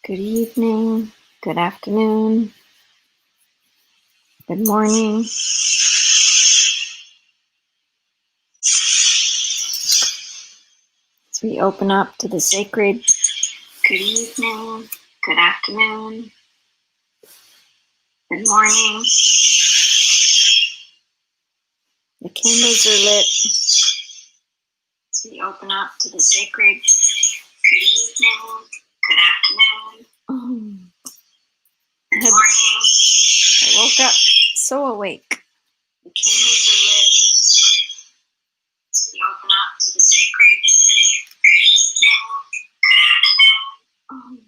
Good evening, good afternoon, good morning. As we open up to the sacred, good evening, good afternoon, good morning. The candles are lit. As we open up to the sacred, good evening, good afternoon, good morning. I woke up so awake. The candles are lit. As we open up to the sacred, good evening, good afternoon,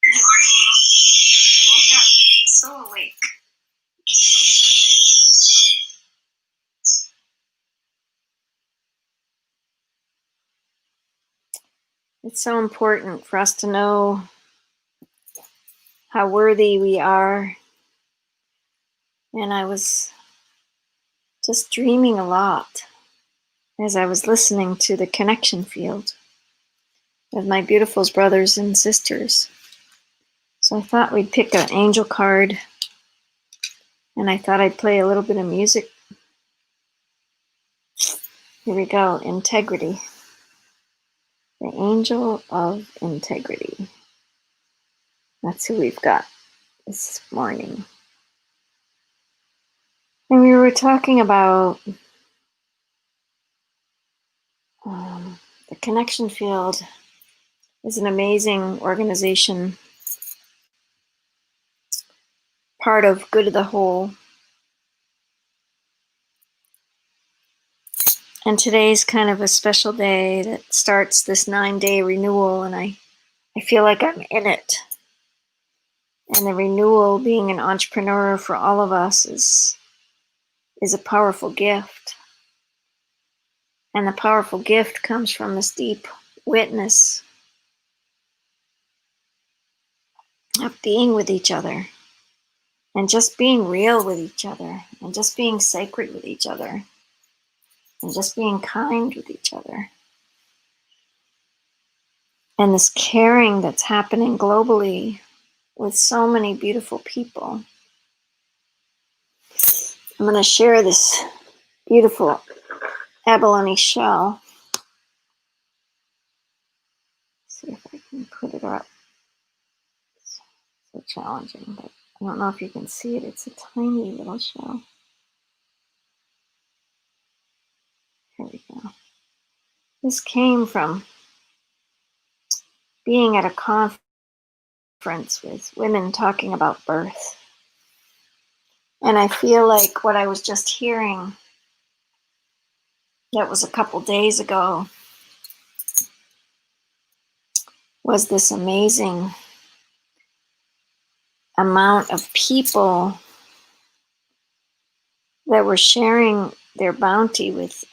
good morning. I woke up so awake. It's so important for us to know how worthy we are. And I was just dreaming a lot as I was listening to the connection field of my beautiful brothers and sisters. So I thought we'd pick an angel card, and I thought I'd play a little bit of music. Here we go, integrity. The angel of integrity. That's who we've got this morning. And we were talking about the connection field is an amazing organization, part of Good of the Whole. And today's kind of a special day that starts this 9-day renewal, and I feel like I'm in it. And the renewal, being an entrepreneur for all of us, is a powerful gift. And the powerful gift comes from this deep witness of being with each other, and just being real with each other, and just being sacred with each other, and just being kind with each other. And this caring that's happening globally with so many beautiful people. I'm going to share this beautiful abalone shell. See if I can put it up. It's so challenging, but I don't know if you can see it. It's a tiny little shell. Here we go. This came from being at a conference with women talking about birth. And I feel like what I was just hearing, that was a couple days ago, was this amazing amount of people that were sharing their bounty with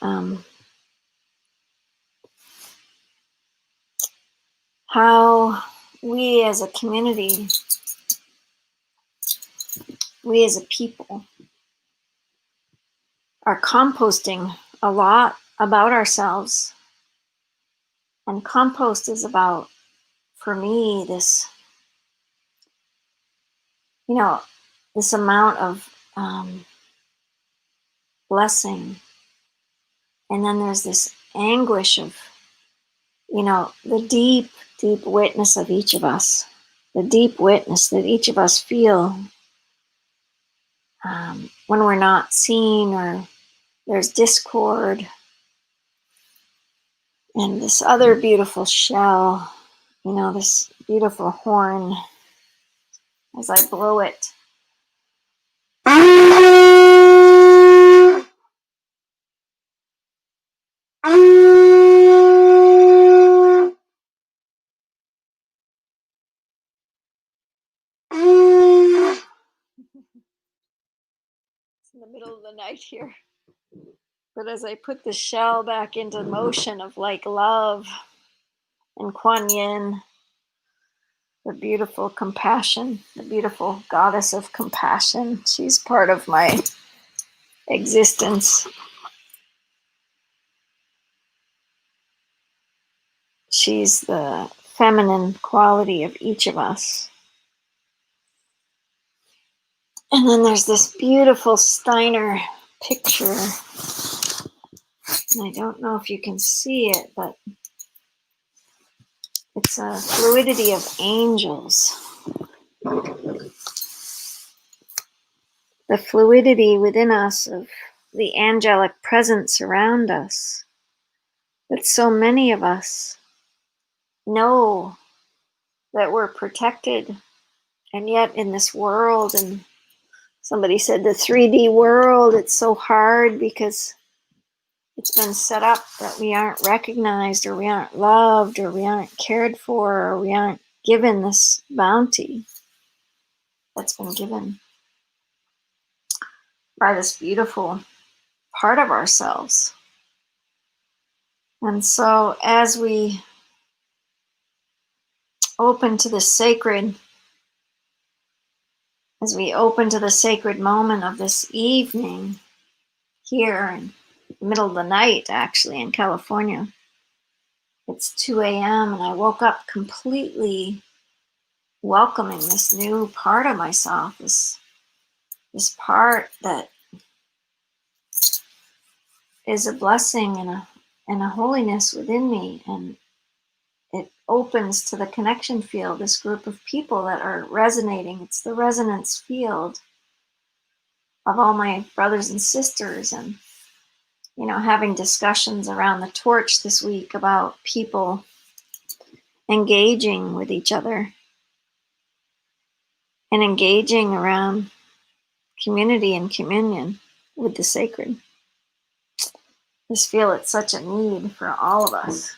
how we as a community, we as a people, are composting a lot about ourselves. And compost is about, for me, this, this amount of blessing. And then there's this anguish of, the deep, deep witness of each of us, the deep witness that each of us feel when we're not seen, or there's discord. And this other beautiful shell, this beautiful horn, as I blow it. It's in the middle of the night here. But as I put the shell back into motion of like love and Kuan Yin, the beautiful compassion, the beautiful goddess of compassion, she's part of my existence. She's the feminine quality of each of us. And then there's this beautiful Steiner picture. And I don't know if you can see it, but it's a fluidity of angels. The fluidity within us of the angelic presence around us. That so many of us know that we're protected, and yet in this world, and somebody said the 3D world, it's so hard because it's been set up that we aren't recognized, or we aren't loved, or we aren't cared for, or we aren't given this bounty that's been given by this beautiful part of ourselves. And so as we open to the sacred, as we open to the sacred moment of this evening here in the middle of the night, actually, in California, it's 2 a.m. and I woke up completely welcoming this new part of myself, this part that is a blessing and a holiness within me, and it opens to the connection field, this group of people that are resonating. It's the resonance field of all my brothers and sisters, and having discussions around the torch this week about people engaging with each other and engaging around community and communion with the sacred. I just feel it's such a need for all of us.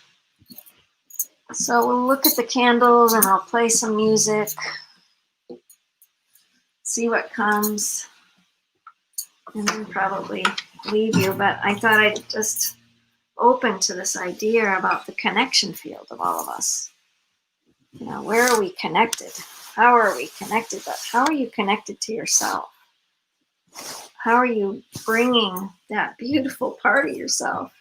So we'll look at the candles and I'll play some music, see what comes, and then probably leave you. But I thought I'd just open to this idea about the connection field of all of us. Where are we connected? How are we connected? But how are you connected to yourself? How are you bringing that beautiful part of yourself?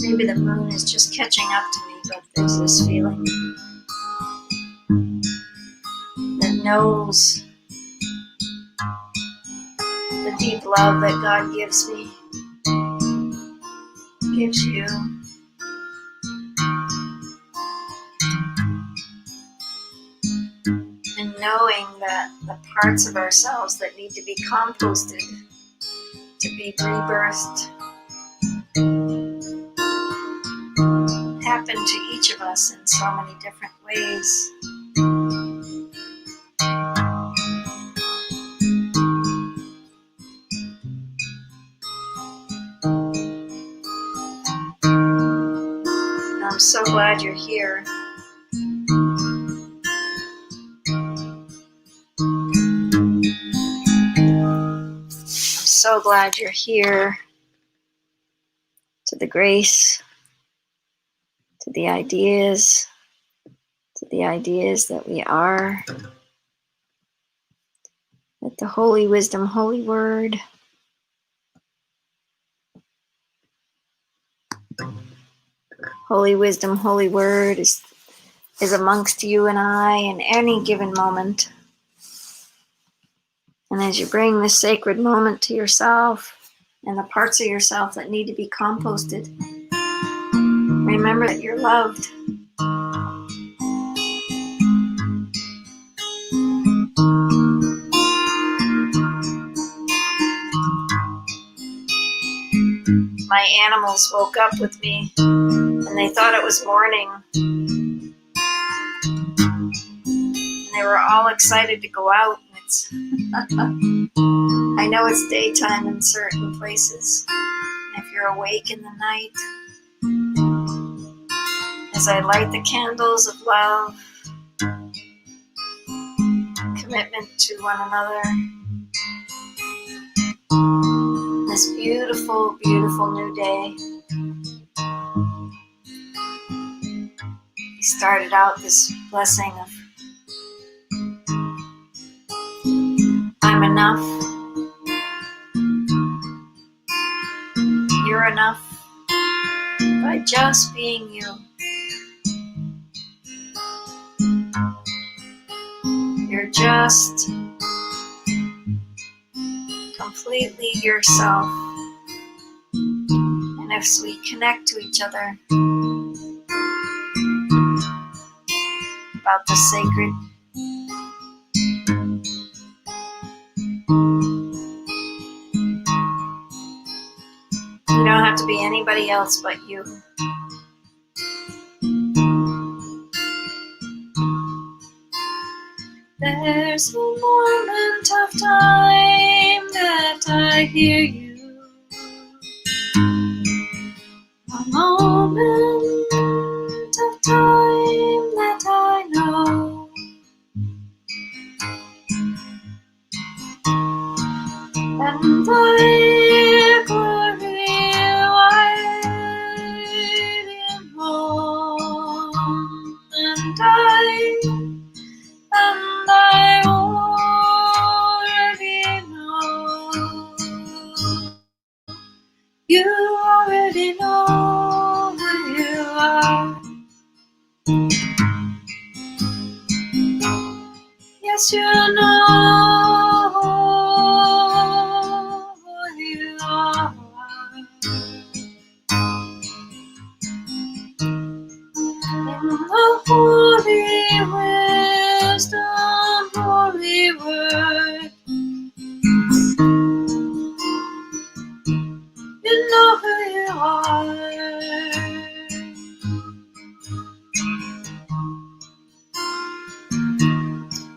Maybe the moon is just catching up to me, but there's this feeling that knows the deep love that God gives me, gives you. And knowing that the parts of ourselves that need to be composted, to be rebirthed, happen to each of us in so many different ways. And I'm so glad you're here. I'm so glad you're here. To the grace, to the ideas that we are, that the holy wisdom, holy word, holy wisdom, holy word is amongst you and I in any given moment. And as you bring this sacred moment to yourself and the parts of yourself that need to be composted, remember that you're loved. My animals woke up with me and they thought it was morning. And they were all excited to go out. And I know it's daytime in certain places. And if you're awake in the night, as I light the candles of love, commitment to one another, this beautiful, beautiful new day. We started out this blessing of I'm enough, you're enough, by just being you. You're just completely yourself. And as we connect to each other about the sacred, you don't have to be anybody else but you. There's a moment of time that I hear you. A moment of time that I know. And thy glory wide in home. And I already know. You already know who you are. Yes, you know who you are. In the holy wisdom, holy word, you know who you are.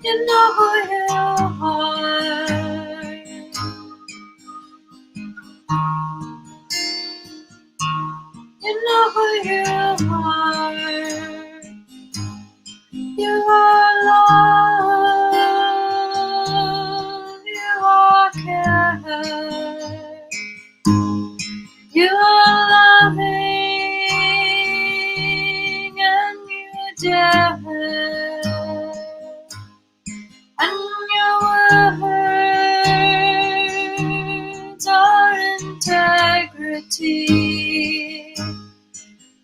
You know who you are. You know who you are. You are love. You are care. You are loving and you dare. And your words are integrity.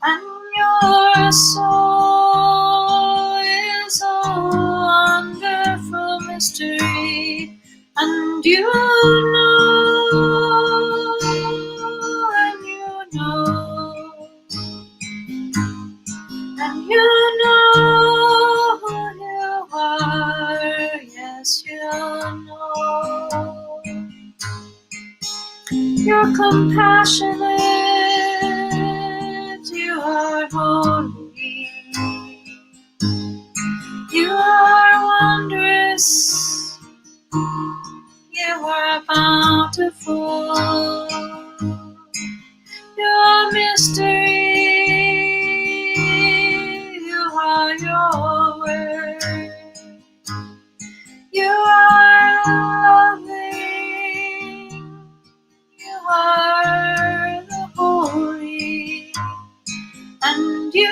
And your soul is a wonderful mystery. And you know, and you know, and you know who you are. Yes, you know. You're compassionate, you are holy, you are wondrous, you are bountiful, you are mystery, you are your word, you are loving, you are the holy, and you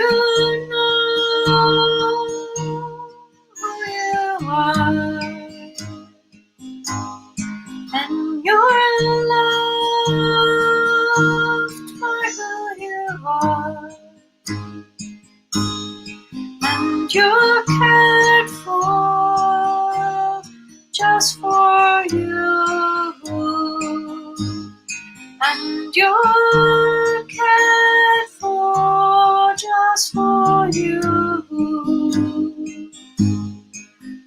know who you are, and you're loved for who you are, and you're cared for just for you. And you're cared for just for you.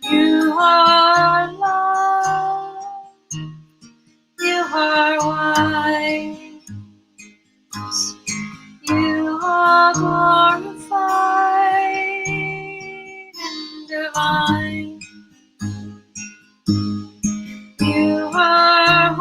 You are loved, you are wise, you are glorified and divine. You are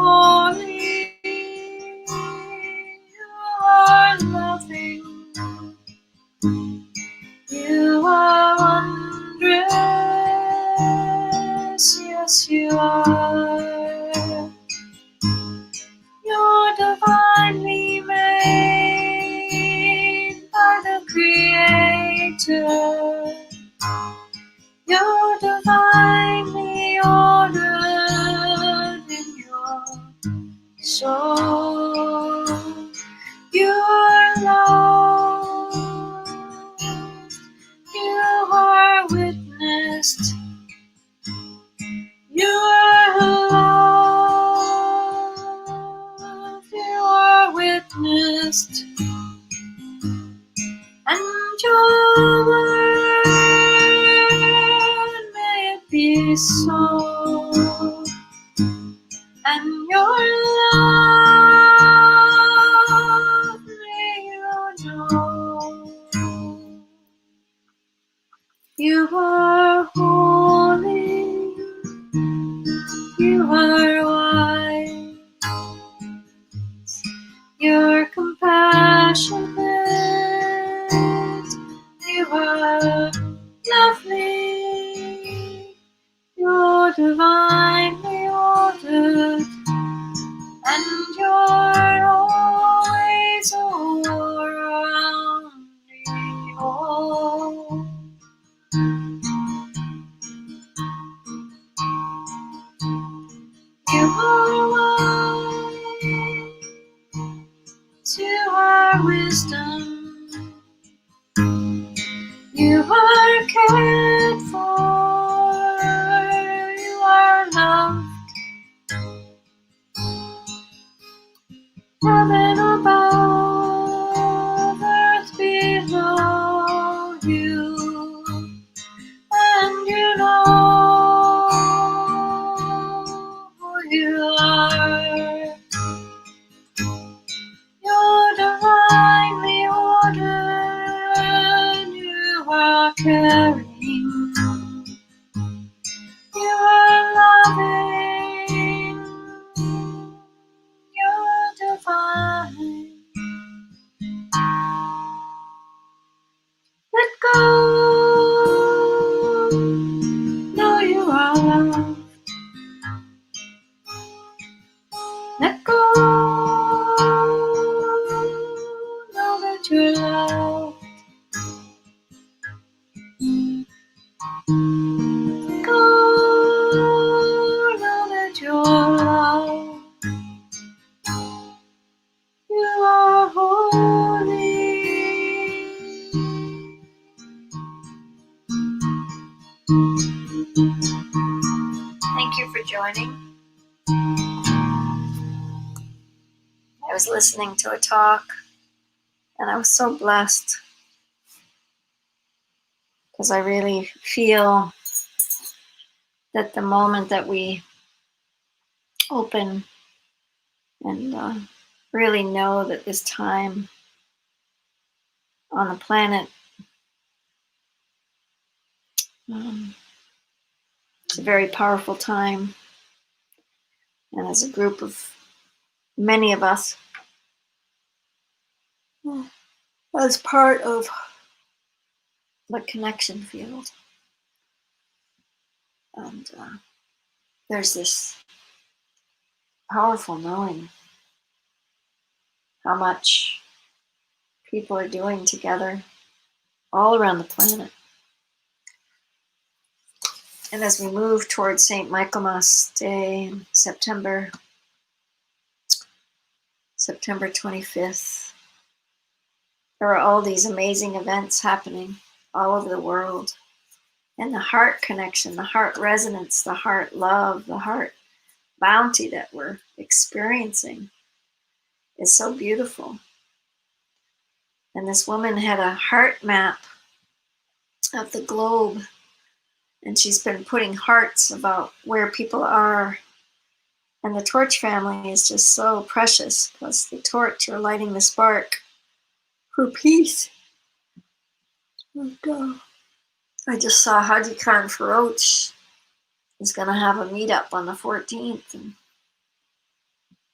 order. You're divinely ordered in your soul. You are loved. You are witnessed. You are loved. You are witnessed. And your word, may it be so. And your love, may you know. You are holy. You are wise. You're compassionate. You are lovely. You're divinely ordered. And you're always around me. Oh. You are wise. You are wisdom. You are cared for. You are loved. Heaven above, earth below you, and you know who you are. You're divinely ordered. You are caring. You are loving. You're divine. Let go. Know you are loved. Let go. Know that you're loved. Let go. Know that you're loved. You are holy. Thank you for joining. I was listening to a talk and I was so blessed because I really feel that the moment that we open and really know that this time on the planet it's a very powerful time, and as a group of many of us as part of the connection field, and there's this powerful knowing how much people are doing together all around the planet. And as we move towards St. Michaelmas Day in September 25th, there are all these amazing events happening all over the world. And the heart connection, the heart resonance, the heart love, the heart bounty that we're experiencing is so beautiful. And this woman had a heart map of the globe, and she's been putting hearts about where people are. And the torch family is just so precious, because the torch, you're lighting the spark for peace. And I just saw Haji Khan Faroch is going to have a meetup on the 14th. And,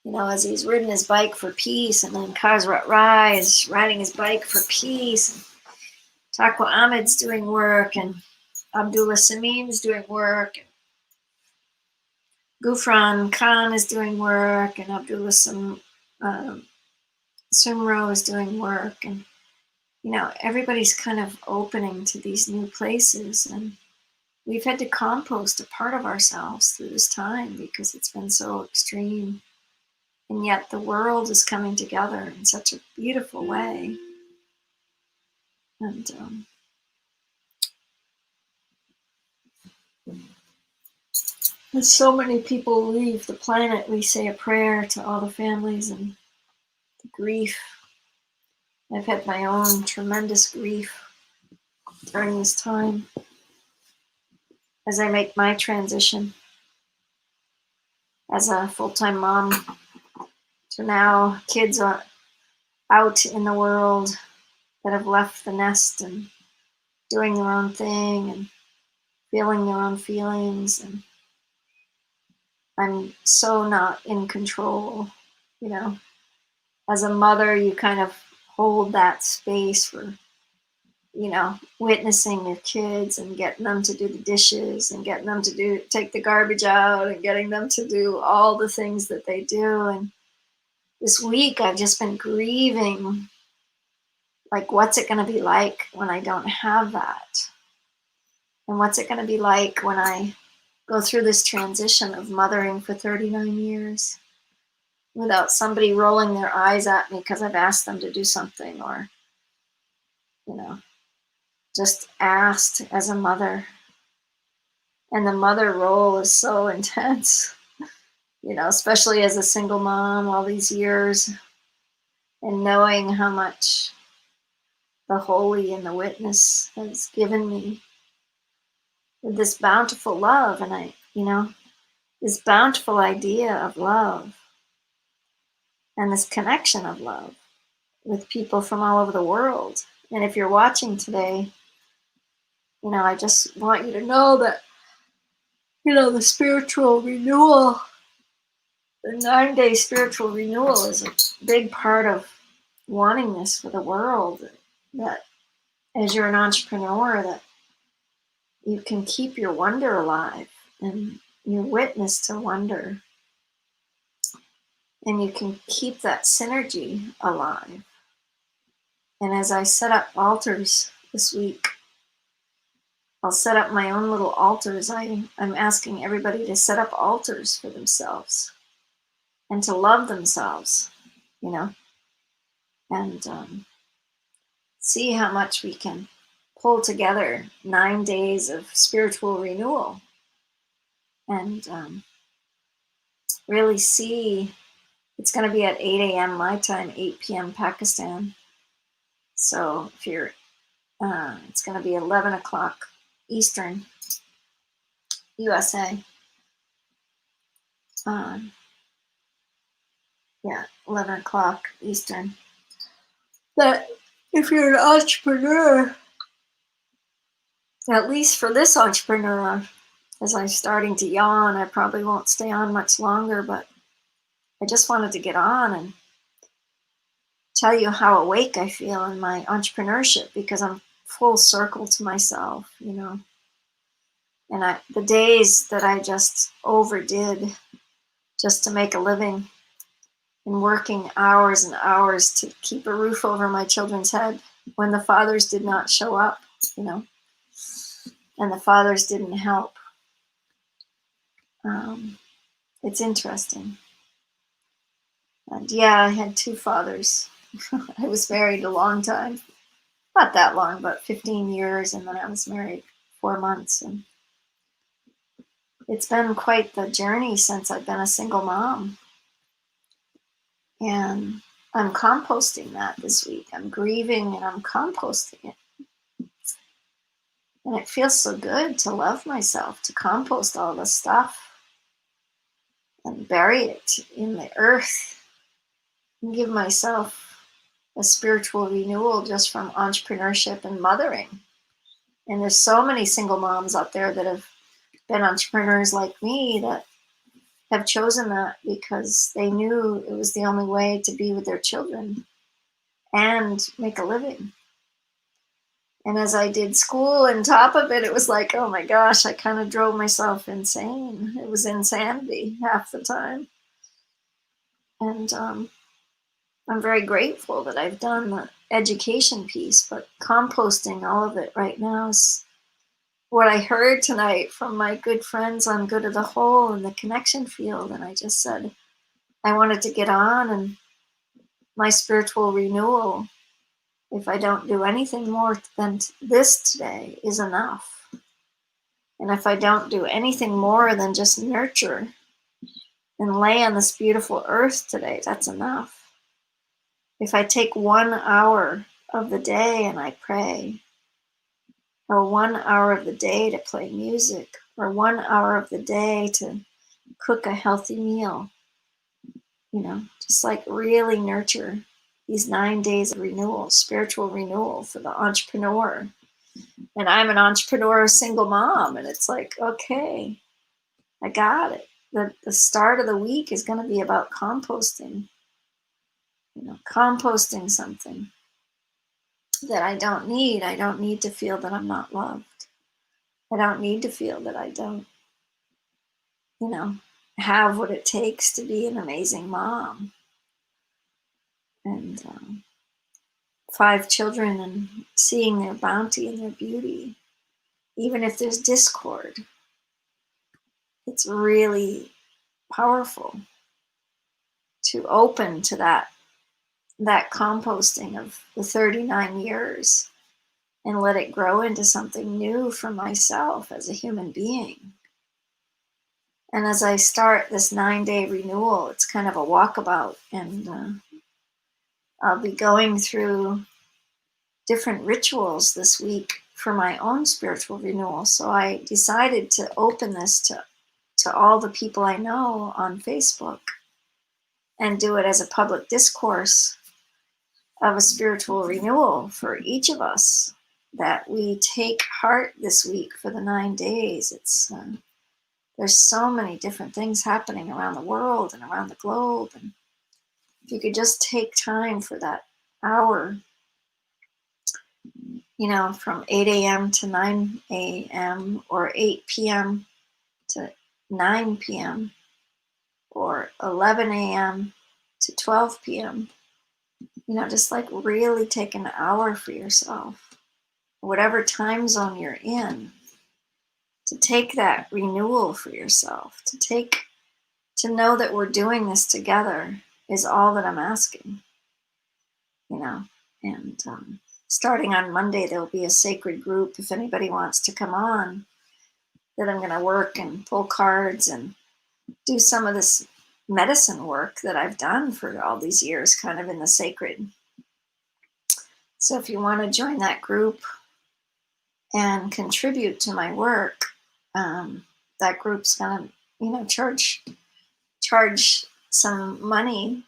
you know, as he's ridden his bike for peace, and then Kazrat Rai is riding his bike for peace. And Taqwa Ahmed's doing work, and Abdullah Samin's doing work. And Gufran Khan is doing work, and Abdullah Sumro is doing work. And everybody's kind of opening to these new places, and we've had to compost a part of ourselves through this time because it's been so extreme. And yet the world is coming together in such a beautiful way. And as so many people leave the planet, we say a prayer to all the families and the grief. I've had my own tremendous grief during this time as I make my transition as a full-time mom to now kids are out in the world that have left the nest and doing their own thing and feeling their own feelings. And I'm so not in control. As a mother, you kind of hold that space for, witnessing your kids and getting them to do the dishes and getting them to take the garbage out and getting them to do all the things that they do. And this week I've just been grieving, like, what's it going to be like when I don't have that? And what's it going to be like when I go through this transition of mothering for 39 years without somebody rolling their eyes at me because I've asked them to do something, or, just asked as a mother. And the mother role is so intense, especially as a single mom all these years, and knowing how much the Holy and the Witness has given me with this bountiful love. And this bountiful idea of love and this connection of love with people from all over the world. And if you're watching today, I just want you to know that, the spiritual renewal, the 9-day spiritual renewal is a big part of wanting this for the world. That as you're an entrepreneur, that you can keep your wonder alive and your witness to wonder. And you can keep that synergy alive. And as I set up altars this week, I'll set up my own little altars. I'm asking everybody to set up altars for themselves and to love themselves, and see how much we can pull together 9 days of spiritual renewal and really see. It's going to be at 8 a.m. my time, 8 p.m. Pakistan. So if you're, it's going to be 11 o'clock Eastern, USA. 11 o'clock Eastern. That if you're an entrepreneur, at least for this entrepreneur, as I'm starting to yawn, I probably won't stay on much longer, but I just wanted to get on and tell you how awake I feel in my entrepreneurship, because I'm full circle to myself, And the days that I just overdid just to make a living and working hours and hours to keep a roof over my children's head when the fathers did not show up, and the fathers didn't help. It's interesting. And I had 2 fathers. I was married a long time. Not that long, but 15 years, and then I was married 4 months. And it's been quite the journey since I've been a single mom. And I'm composting that this week. I'm grieving and I'm composting it. And it feels so good to love myself, to compost all this stuff and bury it in the earth and give myself a spiritual renewal just from entrepreneurship and mothering. And there's so many single moms out there that have been entrepreneurs like me that have chosen that because they knew it was the only way to be with their children and make a living. And as I did school on top of it, it was like, oh my gosh, I kind of drove myself insane. It was insanity half the time. And I'm very grateful that I've done education piece, but composting all of it right now is what I heard tonight from my good friends on Good of the Whole and the connection field. And I just said, I wanted to get on, and my spiritual renewal, if I don't do anything more than this today, is enough. And if I don't do anything more than just nurture and lay on this beautiful earth today, that's enough. If I take 1 hour of the day and I pray, or 1 hour of the day to play music, or 1 hour of the day to cook a healthy meal, just like really nurture these 9 days of renewal, spiritual renewal for the entrepreneur. And I'm an entrepreneur, single mom, and it's like, okay, I got it. The start of the week is going to be about composting, composting something that I don't need. I don't need to feel that I'm not loved. I don't need to feel that I don't, have what it takes to be an amazing mom. And 5 children and seeing their bounty and their beauty, even if there's discord, it's really powerful to open to that composting of the 39 years and let it grow into something new for myself as a human being. And as I start this 9-day renewal, it's kind of a walkabout, and I'll be going through different rituals this week for my own spiritual renewal. So I decided to open this to all the people I know on Facebook and do it as a public discourse of a spiritual renewal for each of us that we take heart this week for the 9 days. It's there's so many different things happening around the world and around the globe, and if you could just take time for that hour, from 8 a.m. to 9 a.m. or 8 p.m. to 9 p.m. or 11 a.m. to 12 p.m., just like really take an hour for yourself, whatever time zone you're in, to take that renewal for yourself, to know that we're doing this together is all that I'm asking, and starting on Monday, there'll be a sacred group if anybody wants to come on, that I'm going to work and pull cards and do some of this medicine work that I've done for all these years, kind of in the sacred. So if you want to join that group and contribute to my work, that group's going to, charge some money,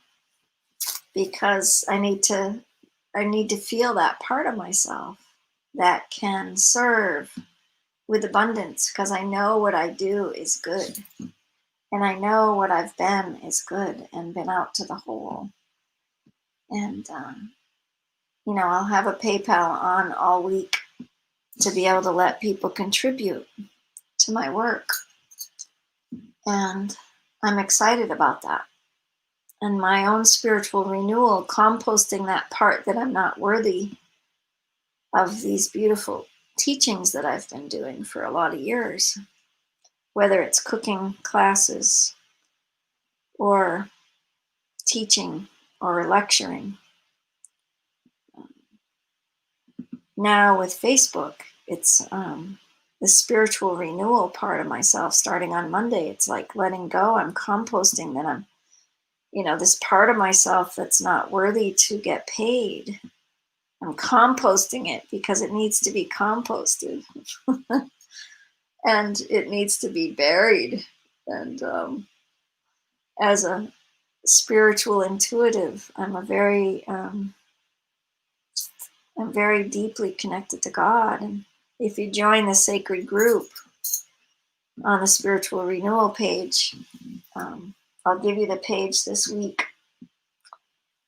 because I need to feel that part of myself that can serve with abundance, because I know what I do is good. And I know what I've been is good and been out to the whole. And, I'll have a PayPal on all week to be able to let people contribute to my work. And I'm excited about that. And my own spiritual renewal, composting that part that I'm not worthy of these beautiful teachings that I've been doing for a lot of years, whether it's cooking classes or teaching or lecturing. Now with Facebook, it's the spiritual renewal part of myself starting on Monday. It's like letting go. I'm composting that I'm, this part of myself that's not worthy to get paid. I'm composting it because it needs to be composted and it needs to be buried. And as a spiritual intuitive, I'm very deeply connected to God. And if you join the sacred group on the spiritual renewal page, I'll give you the page this week.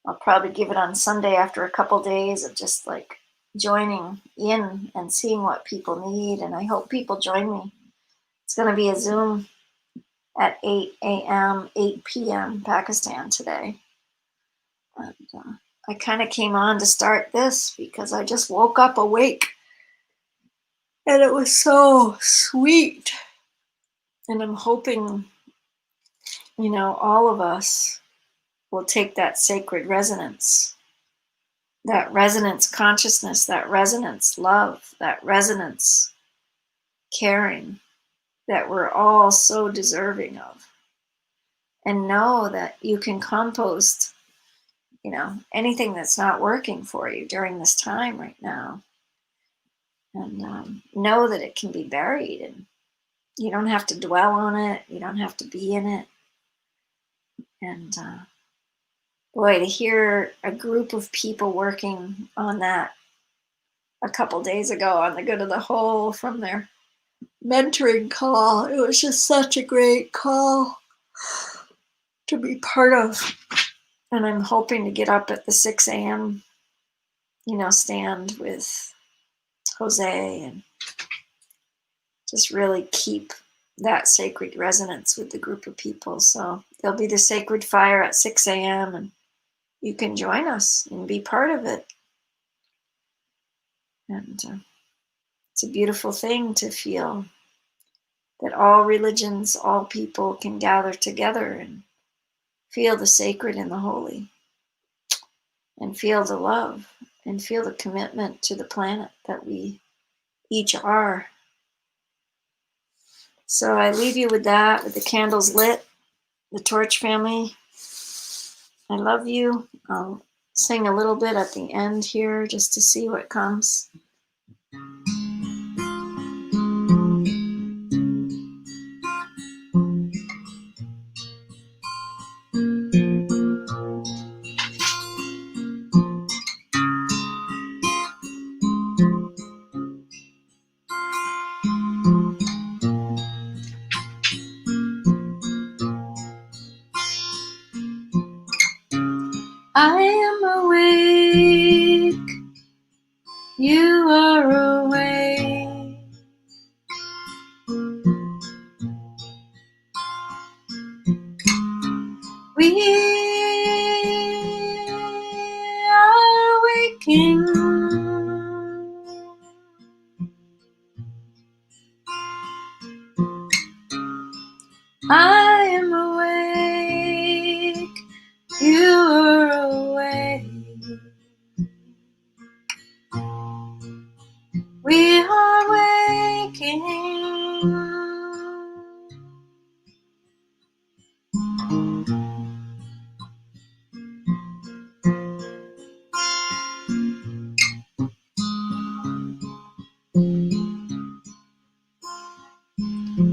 I'll probably give it on Sunday after a couple days of just like joining in and seeing what people need. And I hope people join me. It's going to be a Zoom at 8 a.m., 8 p.m. Pakistan today. And I kind of came on to start this because I just woke up awake and it was so sweet. And I'm hoping, all of us will take that sacred resonance, that resonance consciousness, that resonance love, that resonance caring that we're all so deserving of. And know that you can compost, anything that's not working for you during this time right now. And know that it can be buried and you don't have to dwell on it. You don't have to be in it. And boy, to hear a group of people working on that a couple days ago on the Good of the Whole from their mentoring call, it was just such a great call to be part of. And I'm hoping to get up at the 6 a.m., stand with Jose and just really keep that sacred resonance with the group of people. So there'll be the sacred fire at 6 a.m. and you can join us and be part of it. And it's a beautiful thing to feel that all religions, all people can gather together and feel the sacred and the holy and feel the love and feel the commitment to the planet that we each are. So I leave you with that, with the candles lit, the torch family. I love you. I'll sing a little bit at the end here just to see what comes. I am awake, you are awake. We are waking. I am awake, you are awake. We are waking.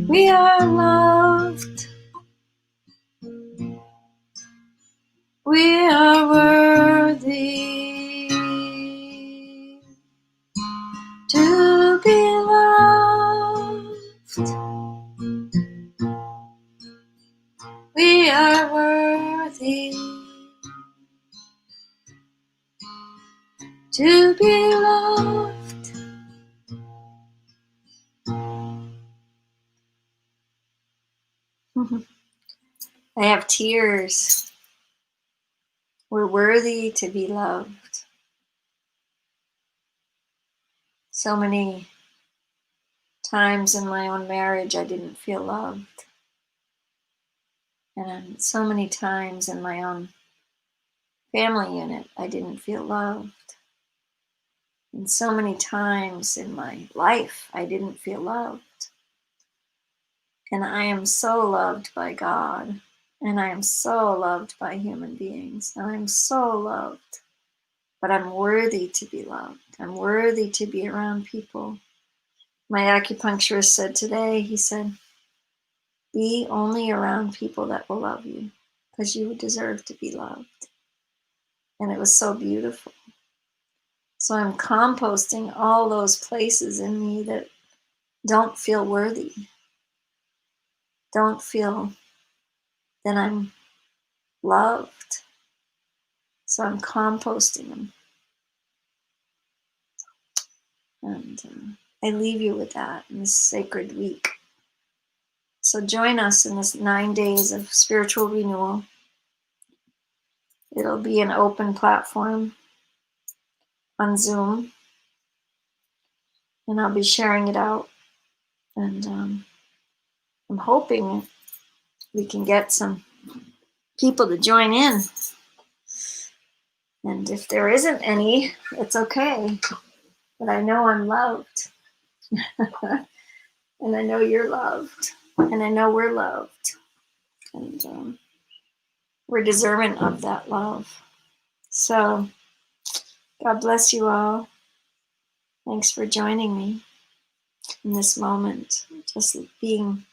We are loved. We are worthy to be loved. We are worthy to be loved. I have tears. We're worthy to be loved. So many times in my own marriage I didn't feel loved. And so many times in my own family unit I didn't feel loved. And so many times in my life I didn't feel loved. And I am so loved by God. And I am so loved by human beings. And I'm so loved. But I'm worthy to be loved. I'm worthy to be around people. My acupuncturist said today, he said, be only around people that will love you because you deserve to be loved. And it was so beautiful. So I'm composting all those places in me that don't feel worthy, don't feel that I'm loved. So I'm composting them. And I leave you with that in this sacred week. So join us in this 9 days of spiritual renewal. It'll be an open platform on Zoom, and I'll be sharing it out. And I'm hoping we can get some people to join in. And if there isn't any, it's okay. But I know I'm loved. And I know you're loved. And I know we're loved. And we're deserving of that love. So, God bless you all. Thanks for joining me in this moment. Just being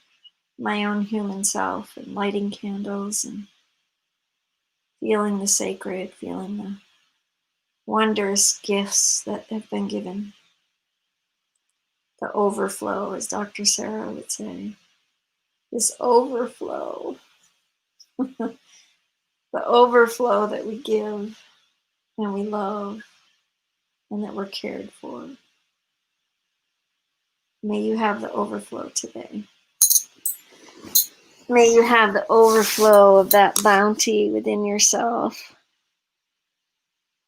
my own human self and lighting candles and feeling the sacred, feeling the wondrous gifts that have been given. The overflow, as Dr. Sarah would say. This overflow. The overflow that we give and we love and that we're cared for. May you have the overflow today. May you have the overflow of that bounty within yourself.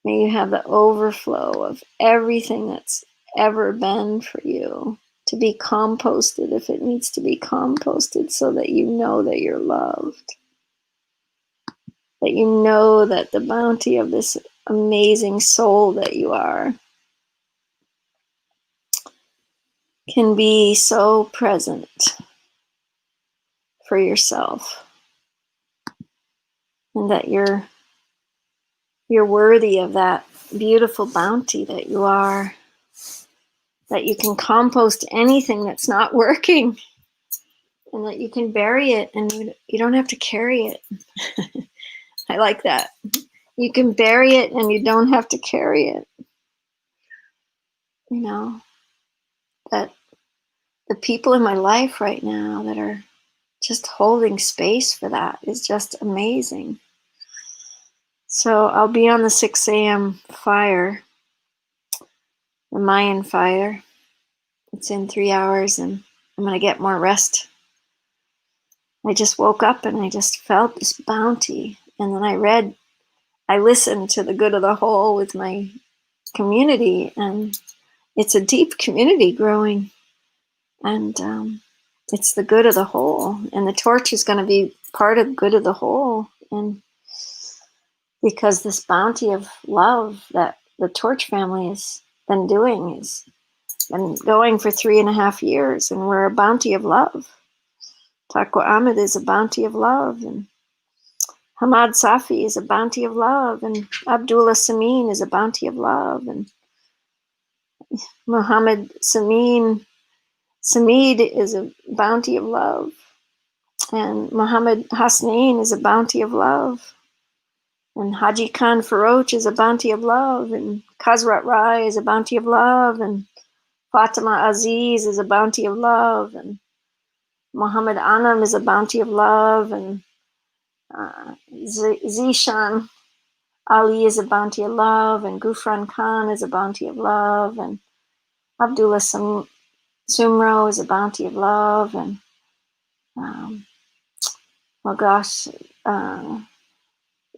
May you have the overflow of everything that's ever been for you to be composted if it needs to be composted, so that you know that you're loved. That you know that the bounty of this amazing soul that you are can be so present for yourself, and that you're worthy of that beautiful bounty that you are, that you can compost anything that's not working, and that you can bury it and you don't have to carry it. I like that. You can bury it and you don't have to carry it. You know, that the people in my life right now that are just holding space for that is just amazing. So I'll be on the 6 a.m. fire, the Mayan fire. It's in 3 hours and I'm going to get more rest. I just woke up and I just felt this bounty. And then I listened to the good of the whole with my community, and it's a deep community growing. And it's the good of the whole. And the torch is going to be part of good of the whole. And because this bounty of love that the Torch family has been doing is been going for 3.5 years, and we're a bounty of love. Taqwa Ahmed is a bounty of love, and Hamad Safi is a bounty of love, and Abdullah Samin is a bounty of love, and Muhammad Samid is a bounty of love, and Muhammad Hasnain is a bounty of love, and Haji Khan Faroch is a bounty of love, and Kazrat Rai is a bounty of love, and Fatima Aziz is a bounty of love, and Muhammad Anam is a bounty of love, and Zishan Ali is a bounty of love, and Gufran Khan is a bounty of love, and Abdullah Sumro is a bounty of love, and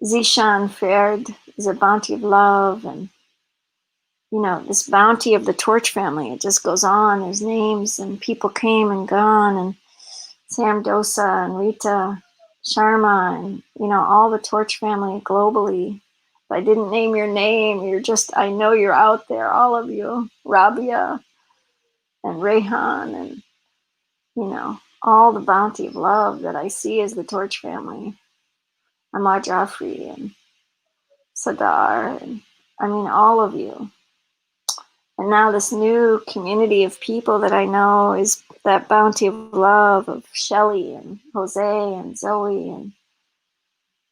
Zishan Ferd is a bounty of love, and you know, this bounty of the Torch family, it just goes on. There's names and people came and gone, and Sam Dosa and Rita Sharma, and you know, all the Torch family globally. If I didn't name your name, I know you're out there, all of you. Rabia and Rehan, and you know, all the bounty of love that I see as the Torch family. Ahmad Jafri and Sadar, and I mean, all of you. And now this new community of people that I know is that bounty of love of Shelly and Jose and Zoe and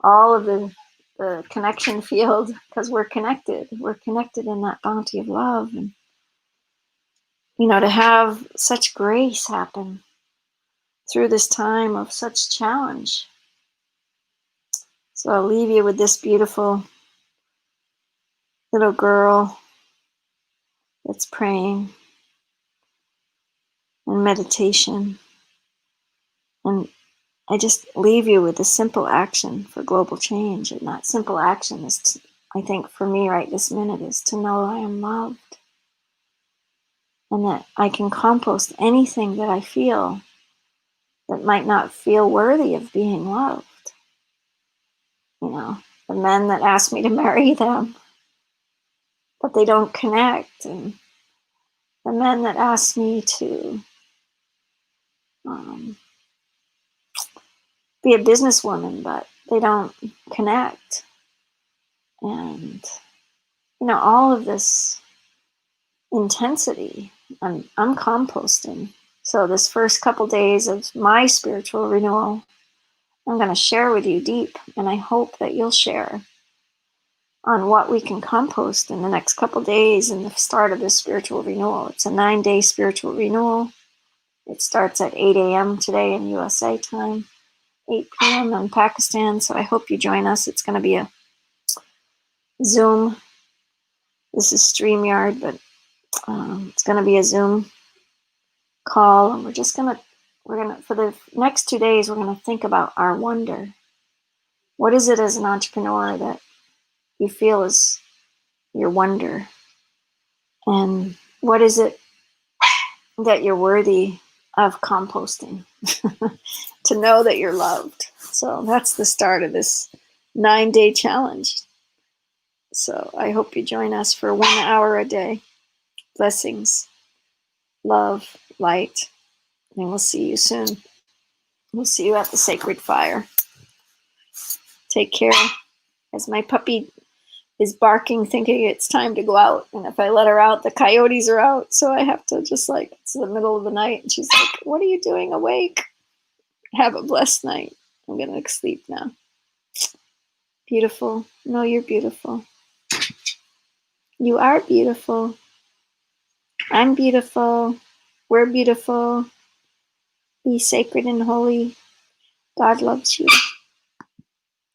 all of the connection field, because we're connected. We're connected in that bounty of love. And, you know, to have such grace happen through this time of such challenge. So I'll leave you with this beautiful little girl that's praying and meditation and I just leave you with a simple action for global change. And that simple action is, I think for me right this minute, is to know I am loved. And that I can compost anything that I feel that might not feel worthy of being loved. You know, the men that ask me to marry them, but they don't connect. And the men that ask me to be a businesswoman, but they don't connect. And, you know, all of this intensity, I'm composting. So this first couple days of my spiritual renewal, I'm going to share with you deep, and I hope that you'll share on what we can compost in the next couple days in the start of this spiritual renewal. It's a 9-day spiritual renewal. It starts at 8 a.m. today in USA time, 8 p.m. in Pakistan. So I hope you join us. It's going to be a Zoom. This is StreamYard, but it's going to be a Zoom call, and we're gonna for the next 2 days we're gonna think about our wonder. What is it as an entrepreneur that you feel is your wonder, and what is it that you're worthy of composting to know that you're loved? So that's the start of this 9-day challenge. So I hope you join us for 1 hour a day. Blessings, love, light, and we'll see you soon. We'll see you at the sacred fire. Take care. As my puppy is barking, thinking it's time to go out. And if I let her out, the coyotes are out. So I have to just it's the middle of the night. And she's like, what are you doing awake? Have a blessed night. I'm going to sleep now. Beautiful. No, you're beautiful. You are beautiful. I'm beautiful. We're beautiful. Be sacred and holy. God loves you.